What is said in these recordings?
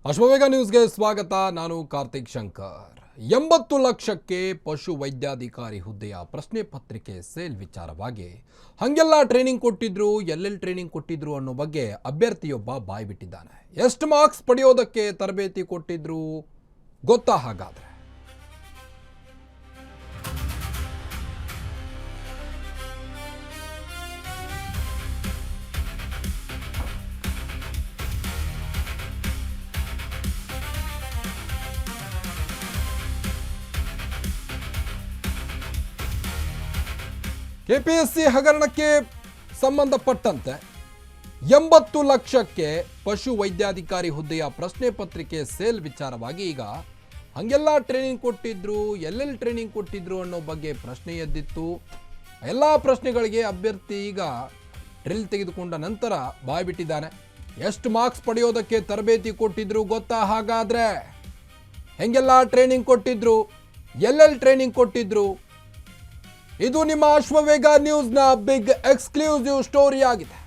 ಅಶ್ವವೇಗ ನ್ಯೂಸ್ಗೆ ಸ್ವಾಗತ. ನಾನು ಕಾರ್ತಿಕ್ ಶಂಕರ್. 80 ಲಕ್ಷಕ್ಕೆ ಪಶು ವೈದ್ಯಾಧಿಕಾರಿ ಹುದ್ದೆಯ ಪ್ರಶ್ನೆ ಪತ್ರಿಕೆ ಸೇಲ್ ವಿಚಾರವಾಗಿ ಹಂಗೆಲ್ಲ ಟ್ರೈನಿಂಗ್ ಕೊಟ್ಟಿದ್ರು, ಎಲ್ಲೆಲ್ಲಿ ಟ್ರೈನಿಂಗ್ ಕೊಟ್ಟಿದ್ರು ಅನ್ನೋ ಬಗ್ಗೆ ಅಭ್ಯರ್ಥಿಯೊಬ್ಬ ಬಾಯಿ ಬಿಟ್ಟಿದ್ದಾನೆ. ಎಷ್ಟು ಮಾರ್ಕ್ಸ್ ಪಡೆಯೋದಕ್ಕೆ ತರಬೇತಿ ಕೊಟ್ಟಿದ್ರು ಗೊತ್ತಾ? ಹಾಗಾದ್ರೆ ಕೆಪಿಎಸ್ಸಿ ಹಗರಣಕ್ಕೆ ಸಂಬಂಧಪಟ್ಟಂತೆ 80 ಲಕ್ಷಕ್ಕೆ ಪಶು ವೈದ್ಯಾಧಿಕಾರಿ ಹುದ್ದೆಯ ಪ್ರಶ್ನೆ ಪತ್ರಿಕೆ ಸೇಲ್ ವಿಚಾರವಾಗಿ ಈಗ ಹಂಗೆಲ್ಲ ಟ್ರೈನಿಂಗ್ ಕೊಟ್ಟಿದ್ರು, ಎಲ್ಲೆಲ್ಲಿ ಟ್ರೈನಿಂಗ್ ಕೊಟ್ಟಿದ್ರು ಅನ್ನೋ ಬಗ್ಗೆ ಪ್ರಶ್ನೆ ಎದ್ದಿತ್ತು. ಎಲ್ಲ ಪ್ರಶ್ನೆಗಳಿಗೆ ಅಭ್ಯರ್ಥಿ ಈಗ ಡ್ರಿಲ್ ತೆಗೆದುಕೊಂಡ ನಂತರ ಬಾಯ್ ಬಿಟ್ಟಿದ್ದಾನೆ. ಎಷ್ಟು ಮಾರ್ಕ್ಸ್ ಪಡೆಯೋದಕ್ಕೆ ತರಬೇತಿ ಕೊಟ್ಟಿದ್ರು ಗೊತ್ತಾ? ಹಾಗಾದ್ರೆ ಹೆಂಗೆಲ್ಲ ಟ್ರೈನಿಂಗ್ ಕೊಟ್ಟಿದ್ರು, ಎಲ್ಲೆಲ್ಲಿ ಟ್ರೈನಿಂಗ್ ಕೊಟ್ಟಿದ್ರು? ಇದು ನಿಮ್ಮ ಅಶ್ವವೇಗ ನ್ಯೂಸ್ನ ಬಿಗ್ ಎಕ್ಸ್ಕ್ಲೂಸಿವ್ ಸ್ಟೋರಿ ಆಗಿದೆ.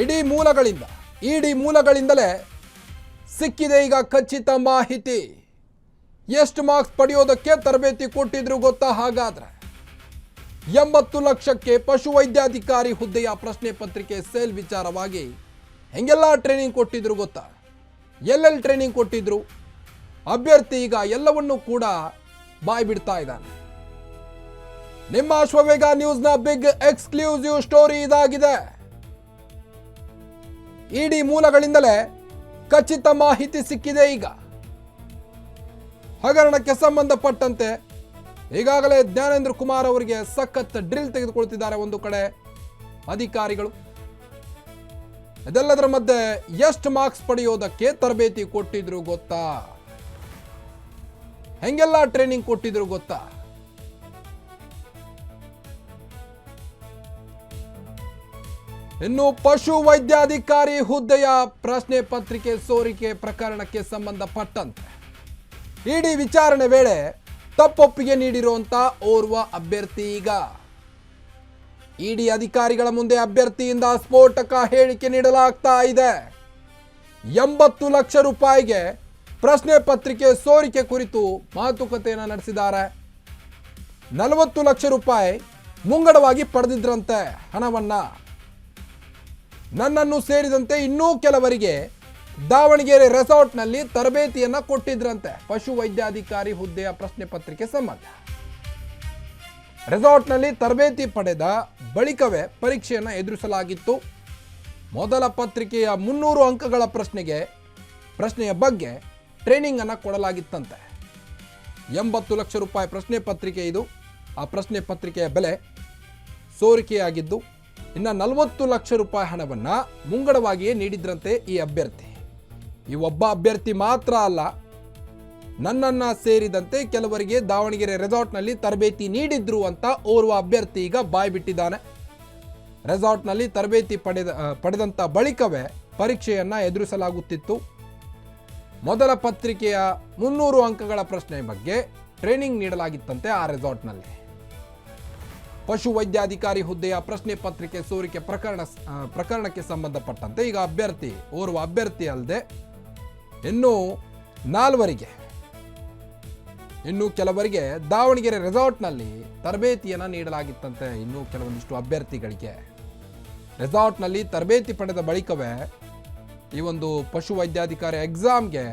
ಇಡೀ ಮೂಲಗಳಿಂದಲೇ ಸಿಕ್ಕಿದೆ ಈಗ ಖಚಿತ ಮಾಹಿತಿ. ಎಷ್ಟು ಮಾರ್ಕ್ಸ್ ಪಡೆಯೋದಕ್ಕೆ ತರಬೇತಿ ಕೊಟ್ಟಿದ್ರು ಗೊತ್ತಾ? ಹಾಗಾದ್ರೆ 80 ಲಕ್ಷಕ್ಕೆ ಪಶು ವೈದ್ಯಾಧಿಕಾರಿ ಹುದ್ದೆಯ ಪ್ರಶ್ನೆ ಪತ್ರಿಕೆ ಸೇಲ್ ವಿಚಾರವಾಗಿ ಹೆಂಗೆಲ್ಲ ಟ್ರೈನಿಂಗ್ ಕೊಟ್ಟಿದ್ರು ಗೊತ್ತಾ? ಎಲ್ಲೆಲ್ಲಿ ಟ್ರೈನಿಂಗ್ ಕೊಟ್ಟಿದ್ರು? ಅಭ್ಯರ್ಥಿ ಈಗ ಎಲ್ಲವನ್ನೂ ಕೂಡ ಬಾಯ್ ಬಿಡ್ತಾ ಇದ್ದಾನೆ. ನಿಮ್ಮ ಅಶ್ವವೇಗ ನ್ಯೂಸ್ನ ಬಿಗ್ ಎಕ್ಸ್ಕ್ಲೂಸಿವ್ ಸ್ಟೋರಿ ಇದಾಗಿದೆ. ಇಡೀ ಮೂಲಗಳಿಂದಲೇ ಖಚಿತ ಮಾಹಿತಿ ಸಿಕ್ಕಿದೆ. ಈಗ ಹಗರಣಕ್ಕೆ ಸಂಬಂಧಪಟ್ಟಂತೆ ಈಗಾಗಲೇ ಜ್ಞಾನೇಂದ್ರ ಕುಮಾರ್ ಅವರಿಗೆ ಸಖತ್ ಡ್ರಿಲ್ ತೆಗೆದುಕೊಳ್ತಿದ್ದಾರೆ ಒಂದು ಕಡೆ ಅಧಿಕಾರಿಗಳು. ಇದೆಲ್ಲದರ ಮಧ್ಯೆ ಎಷ್ಟು ಮಾರ್ಕ್ಸ್ ಪಡೆಯೋದಕ್ಕೆ ತರಬೇತಿ ಕೊಟ್ಟಿದ್ರು ಗೊತ್ತಾ? ಹೆಂಗೆಲ್ಲ ಟ್ರೈನಿಂಗ್ ಕೊಟ್ಟಿದ್ರು ಗೊತ್ತಾ? ಇನ್ನು ಪಶು ವೈದ್ಯಾಧಿಕಾರಿ ಹುದ್ದೆಯ ಪ್ರಶ್ನೆ ಪತ್ರಿಕೆ ಸೋರಿಕೆ ಪ್ರಕರಣಕ್ಕೆ ಸಂಬಂಧಪಟ್ಟಂತೆ ಇಡಿ ವಿಚಾರಣೆ ವೇಳೆ ತಪ್ಪೊಪ್ಪಿಗೆ ನೀಡಿರುವಂತ ಓರ್ವ ಅಭ್ಯರ್ಥಿ ಈಗ ಇಡಿ ಅಧಿಕಾರಿಗಳ ಮುಂದೆ ಅಭ್ಯರ್ಥಿಯಿಂದ ಸ್ಫೋಟಕ ಹೇಳಿಕೆ ನೀಡಲಾಗ್ತಾ ಇದೆ. 80 ಲಕ್ಷ ರೂಪಾಯಿಗೆ ಪ್ರಶ್ನೆ ಪತ್ರಿಕೆ ಸೋರಿಕೆ ಕುರಿತು ಮಾತುಕತೆಯನ್ನು ನಡೆಸಿದ್ದಾರೆ. 40 ಲಕ್ಷ ರೂಪಾಯಿ ಮುಂಗಡವಾಗಿ ಪಡೆದಿದ್ರಂತೆ ಹಣವನ್ನ. ನನ್ನನ್ನು ಸೇರಿದಂತೆ ಇನ್ನೂ ಕೆಲವರಿಗೆ ದಾವಣಗೆರೆ ರೆಸಾರ್ಟ್ನಲ್ಲಿ ತರಬೇತಿಯನ್ನ ಕೊಟ್ಟಿದ್ರಂತೆ. ಪಶು ವೈದ್ಯಾಧಿಕಾರಿ ಹುದ್ದೆಯ ಪ್ರಶ್ನೆ ಪತ್ರಿಕೆ ಸಂಬಂಧ ರೆಸಾರ್ಟ್ನಲ್ಲಿ ತರಬೇತಿ ಪಡೆದ ಬಳಿಕವೇ ಪರೀಕ್ಷೆಯನ್ನು ಎದುರಿಸಲಾಗಿತ್ತು. ಮೊದಲ ಪತ್ರಿಕೆಯ 300 ಅಂಕಗಳ ಪ್ರಶ್ನೆಯ ಬಗ್ಗೆ ಟ್ರೈನಿಂಗ್ ಅನ್ನು ಕೊಡಲಾಗಿತ್ತಂತೆ. 80 ಲಕ್ಷ ರೂಪಾಯಿ ಪ್ರಶ್ನೆ ಪತ್ರಿಕೆ ಇದು. ಆ ಪ್ರಶ್ನೆ ಪತ್ರಿಕೆಯ ಬೆಲೆ ಸೋರಿಕೆಯಾಗಿದ್ದು, ಇನ್ನು 40 ಲಕ್ಷ ರೂಪಾಯಿ ಹಣವನ್ನು ಮುಂಗಡವಾಗಿಯೇ ನೀಡಿದ್ರಂತೆ ಈ ಅಭ್ಯರ್ಥಿ. ಈ ಒಬ್ಬ ಅಭ್ಯರ್ಥಿ ಮಾತ್ರ ಅಲ್ಲ, ನನ್ನನ್ನು ಸೇರಿದಂತೆ ಕೆಲವರಿಗೆ ದಾವಣಗೆರೆ ರೆಸಾರ್ಟ್ನಲ್ಲಿ ತರಬೇತಿ ನೀಡಿದ್ರು ಅಂತ ಓರ್ವ ಅಭ್ಯರ್ಥಿ ಈಗ ಬಾಯ್ ಬಿಟ್ಟಿದ್ದಾನೆ. ರೆಸಾರ್ಟ್ನಲ್ಲಿ ತರಬೇತಿ ಪಡೆದಂಥ ಬಳಿಕವೇ ಪರೀಕ್ಷೆಯನ್ನು ಎದುರಿಸಲಾಗುತ್ತಿತ್ತು. ಮೊದಲ ಪತ್ರಿಕೆಯ 300 ಅಂಕಗಳ ಪ್ರಶ್ನೆ ಬಗ್ಗೆ ಟ್ರೈನಿಂಗ್ ನೀಡಲಾಗಿತ್ತಂತೆ ಆ ರೆಸಾರ್ಟ್ನಲ್ಲಿ. ಪಶು ವೈದ್ಯಾಧಿಕಾರಿ ಹುದ್ದೆಯ ಪ್ರಶ್ನೆ ಪತ್ರಿಕೆ ಸೋರಿಕೆ ಪ್ರಕರಣಕ್ಕೆ ಸಂಬಂಧಪಟ್ಟಂತೆ ಈಗ ಓರ್ವ ಅಭ್ಯರ್ಥಿ ಅಲ್ಲದೆ ಇನ್ನು ಕೆಲವರಿಗೆ ದಾವಣಗೆರೆ ರೆಸಾರ್ಟ್ನಲ್ಲಿ ತರಬೇತಿಯನ್ನು ನೀಡಲಾಗಿತ್ತಂತೆ. ಇನ್ನು ಕೆಲವೊಂದಿಷ್ಟು ಅಭ್ಯರ್ಥಿಗಳಿಗೆ ರೆಸಾರ್ಟ್ನಲ್ಲಿ ತರಬೇತಿ ಪಡೆದ ಬಳಿಕವೇ ಈ ಒಂದು ಪಶು ವೈದ್ಯಾಧಿಕಾರಿ ಎಕ್ಸಾಮ್ಗೆ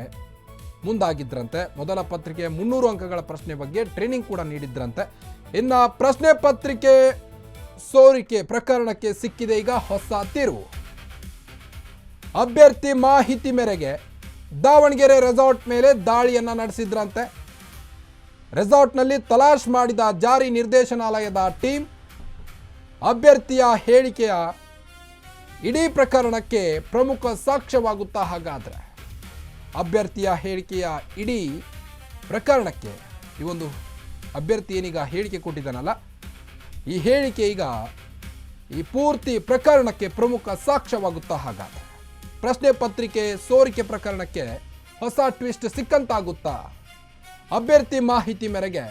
ಮುಂದಾಗಿದ್ರಂತೆ. ಮೊದಲ ಪತ್ರಿಕೆ 300 ಅಂಕಗಳ ಪ್ರಶ್ನೆ ಬಗ್ಗೆ ಟ್ರೈನಿಂಗ್ ಕೂಡ ನೀಡಿದ್ರಂತೆ. ಇನ್ನು ಪ್ರಶ್ನೆ ಪತ್ರಿಕೆ ಸೋರಿಕೆ ಪ್ರಕರಣಕ್ಕೆ ಸಿಕ್ಕಿದೆ ಈಗ ಹೊಸ ತಿರುವು. ಅಭ್ಯರ್ಥಿ ಮಾಹಿತಿ ಮೇರೆಗೆ ದಾವಣಗೆರೆ ರೆಸಾರ್ಟ್ ಮೇಲೆ ದಾಳಿಯನ್ನ ನಡೆಸಿದ್ರಂತೆ. ರೆಸಾರ್ಟ್ನಲ್ಲಿ ತಲಾಶ್ ಮಾಡಿದ ಜಾರಿ ನಿರ್ದೇಶನಾಲಯದ ಟೀಮ್ ಅಭ್ಯರ್ಥಿಯ ಹೇಳಿಕೆಯ ಇಡೀ ಪ್ರಕರಣಕ್ಕೆ ಪ್ರಮುಖ ಸಾಕ್ಷ್ಯವಾಗುತ್ತಾ? ಹಾಗಾದ್ರೆ ಅಭ್ಯರ್ಥಿಯ ಹೇಳಿಕೆಯ ಇಡೀ ಪ್ರಕರಣಕ್ಕೆ ಈ ಒಂದು ಅಭ್ಯರ್ಥಿ ಏನೀಗ ಹೇಳಿಕೆ ಕೊಟ್ಟಿದ್ದಾನಲ್ಲ, ಈ ಹೇಳಿಕೆ ಈಗ ಈ ಪೂರ್ತಿ ಪ್ರಕರಣಕ್ಕೆ ಪ್ರಮುಖ ಸಾಕ್ಷ್ಯವಾಗುತ್ತಾ? ಹಾಗಾದ್ರೆ ಪ್ರಶ್ನೆ ಪತ್ರಿಕೆ ಸೋರಿಕೆ ಪ್ರಕರಣಕ್ಕೆ ಹೊಸ ಟ್ವಿಸ್ಟ್ ಸಿಕ್ಕಂತಾಗುತ್ತಾ? ಅಭ್ಯರ್ಥಿ ಮಾಹಿತಿ ಮೇರೆಗೆ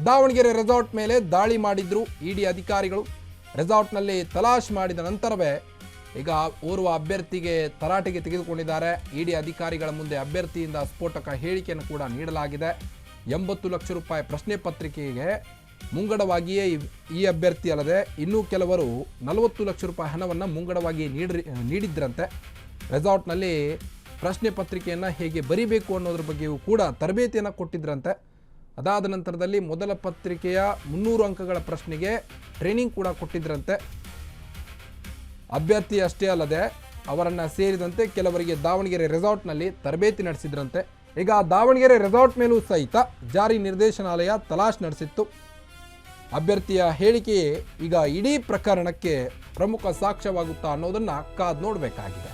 ದಾವಣಗೆರೆ ರೆಸಾರ್ಟ್ ಮೇಲೆ ದಾಳಿ ಮಾಡಿದ್ರು ಇಡಿ ಅಧಿಕಾರಿಗಳು. ರೆಸಾರ್ಟ್ನಲ್ಲಿ ತಲಾಶ್ ಮಾಡಿದ ನಂತರವೇ ಈಗ ಓರ್ವ ಅಭ್ಯರ್ಥಿಗೆ ತರಾಟೆಗೆ ತೆಗೆದುಕೊಂಡಿದ್ದಾರೆ. ಇಡಿ ಅಧಿಕಾರಿಗಳ ಮುಂದೆ ಅಭ್ಯರ್ಥಿಯಿಂದ ಸ್ಫೋಟಕ ಹೇಳಿಕೆಯನ್ನು ಕೂಡ ನೀಡಲಾಗಿದೆ. 80 ಲಕ್ಷ ರೂಪಾಯಿ ಪ್ರಶ್ನೆ ಪತ್ರಿಕೆಗೆ ಮುಂಗಡವಾಗಿಯೇ ಈ ಅಭ್ಯರ್ಥಿ ಅಲ್ಲದೆ ಇನ್ನೂ ಕೆಲವರು 40 ಲಕ್ಷ ರೂಪಾಯಿ ಹಣವನ್ನು ಮುಂಗಡವಾಗಿ ನೀಡಿದ್ರಂತೆ. ರೆಸಾರ್ಟ್ನಲ್ಲಿ ಪ್ರಶ್ನೆ ಪತ್ರಿಕೆಯನ್ನು ಹೇಗೆ ಬರೀಬೇಕು ಅನ್ನೋದ್ರ ಬಗ್ಗೆಯೂ ಕೂಡ ತರಬೇತಿಯನ್ನು ಕೊಟ್ಟಿದ್ರಂತೆ. ಅದಾದ ನಂತರದಲ್ಲಿ ಮೊದಲ ಪತ್ರಿಕೆಯ 300 ಅಂಕಗಳ ಪ್ರಶ್ನೆಗೆ ಟ್ರೈನಿಂಗ್ ಕೂಡ ಕೊಟ್ಟಿದ್ರಂತೆ. ಅಭ್ಯರ್ಥಿ ಅಷ್ಟೇ ಅಲ್ಲದೆ ಅವರನ್ನು ಸೇರಿದಂತೆ ಕೆಲವರಿಗೆ ದಾವಣಗೆರೆ ರೆಸಾರ್ಟ್ನಲ್ಲಿ ತರಬೇತಿ ನಡೆಸಿದ್ರಂತೆ. ಈಗ ದಾವಣಗೆರೆ ರೆಸಾರ್ಟ್ ಮೇಲೂ ಸಹಿತ ಜಾರಿ ನಿರ್ದೇಶನಾಲಯ ತಲಾಶ್ ನಡೆಸಿತ್ತು. ಅಭ್ಯರ್ಥಿಯ ಹೇಳಿಕೆಯೇ ಈಗ ಇಡೀ ಪ್ರಕರಣಕ್ಕೆ ಪ್ರಮುಖ ಸಾಕ್ಷ್ಯವಾಗುತ್ತಾ ಅನ್ನೋದನ್ನು ಕಾದು ನೋಡಬೇಕಾಗಿದೆ.